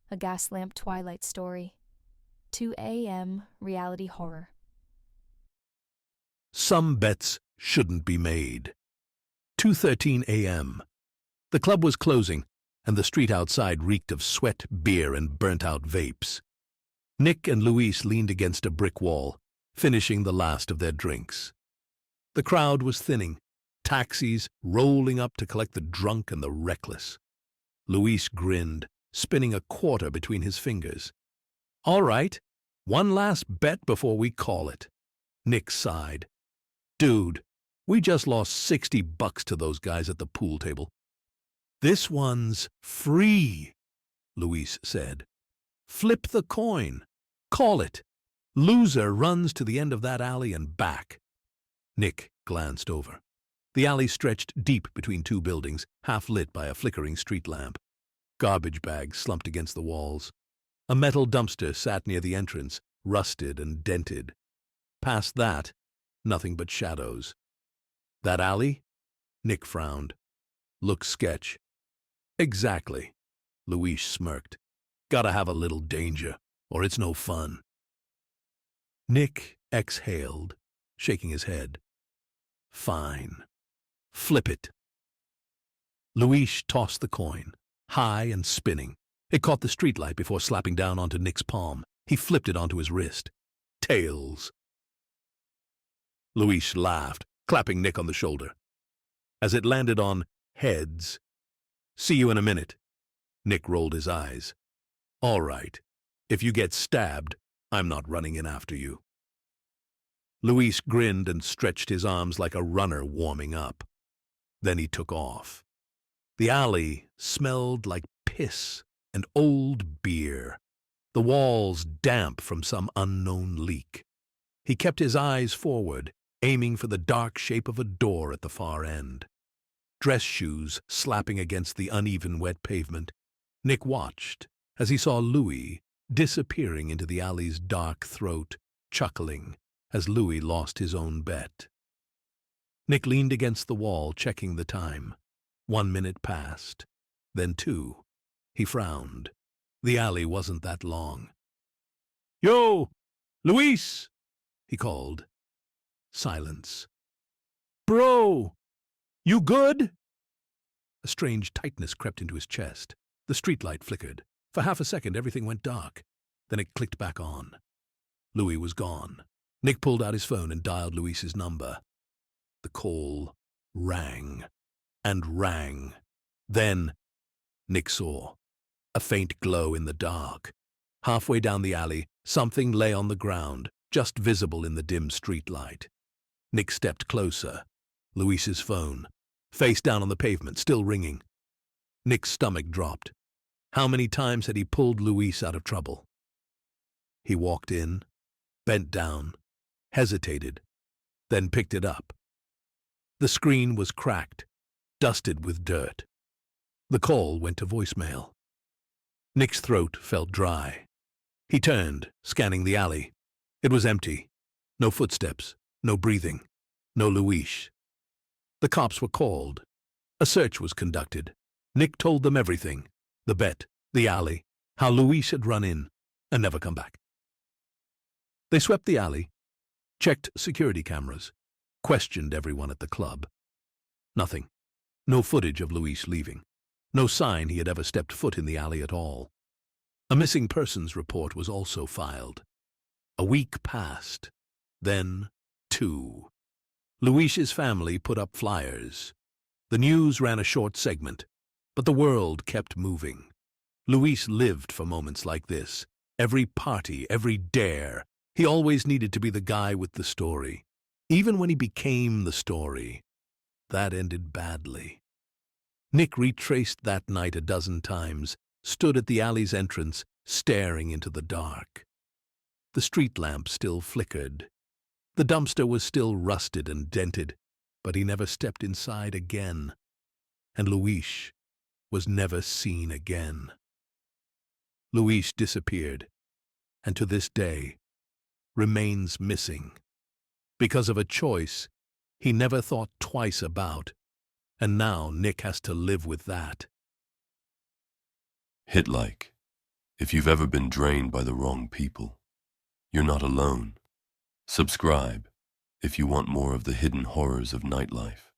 A Gaslamp Twilight story. 2 a.m. reality horror. Some bets shouldn't be made. 2:13 a.m. The club was closing, and the street outside reeked of sweat, beer, and burnt-out vapes. Nick and Luis leaned against a brick wall, finishing the last of their drinks. The crowd was thinning, taxis rolling up to collect the drunk and the reckless. Luis grinned, spinning a quarter between his fingers. "All right, one last bet before we call it." Nick sighed. "Dude, we just lost $60 to those guys at the pool table." "This one's free," Luis said. "Flip the coin. Call it. Loser runs to the end of that alley and back." Nick glanced over. The alley stretched deep between two buildings, half lit by a flickering street lamp. Garbage bags slumped against the walls. A metal dumpster sat near the entrance, rusted and dented. Past that, nothing but shadows. "That alley?" Nick frowned. "Looks sketch." "Exactly," Luis smirked. "Gotta have a little danger, or it's no fun." Nick exhaled, shaking his head. "Fine. Flip it." Luis tossed the coin, high and spinning. It caught the streetlight before slapping down onto Nick's palm. He flipped it onto his wrist. Tails. Luis laughed, clapping Nick on the shoulder. As it landed on heads, "See you in a minute." Nick rolled his eyes. "All right. If you get stabbed, I'm not running in after you." Luis grinned and stretched his arms like a runner warming up. Then he took off. The alley smelled like piss and old beer, the walls damp from some unknown leak. He kept his eyes forward, aiming for the dark shape of a door at the far end. Dress shoes slapping against the uneven wet pavement. Nick watched as he saw Louis disappearing into the alley's dark throat, chuckling as Louis lost his own bet. Nick leaned against the wall, checking the time. 1 minute passed, then 2. He frowned. The alley wasn't that long. "Yo, Luis!" he called. Silence. "Bro, you good?" A strange tightness crept into his chest. The streetlight flickered. For half a second, everything went dark. Then it clicked back on. Louis was gone. Nick pulled out his phone and dialed Luis's number. The call rang and rang. Then Nick saw a faint glow in the dark. Halfway down the alley, something lay on the ground, just visible in the dim streetlight. Nick stepped closer. Luis's phone, face down on the pavement, still ringing. Nick's stomach dropped. How many times had he pulled Luis out of trouble? He walked in, bent down, hesitated, then picked it up. The screen was cracked, dusted with dirt. The call went to voicemail. Nick's throat felt dry. He turned, scanning the alley. It was empty. No footsteps, no breathing, no Luis. The cops were called. A search was conducted. Nick told them everything. The bet, the alley, how Luis had run in and never come back. They swept the alley, checked security cameras, questioned everyone at the club. Nothing. No footage of Luis leaving. No sign he had ever stepped foot in the alley at all. A missing persons report was also filed. A week passed. Then 2. Luis's family put up flyers. The news ran a short segment, but the world kept moving. Luis lived for moments like this. Every party, every dare. He always needed to be the guy with the story. Even when he became the story, that ended badly. Nick retraced that night a dozen times, stood at the alley's entrance, staring into the dark. The street lamp still flickered. The dumpster was still rusted and dented, but he never stepped inside again. And Luis was never seen again. Luis disappeared, and to this day remains missing, because of a choice he never thought twice about, and now Nick has to live with that. Hit like. If you've ever been drained by the wrong people, you're not alone. Subscribe if you want more of the hidden horrors of nightlife.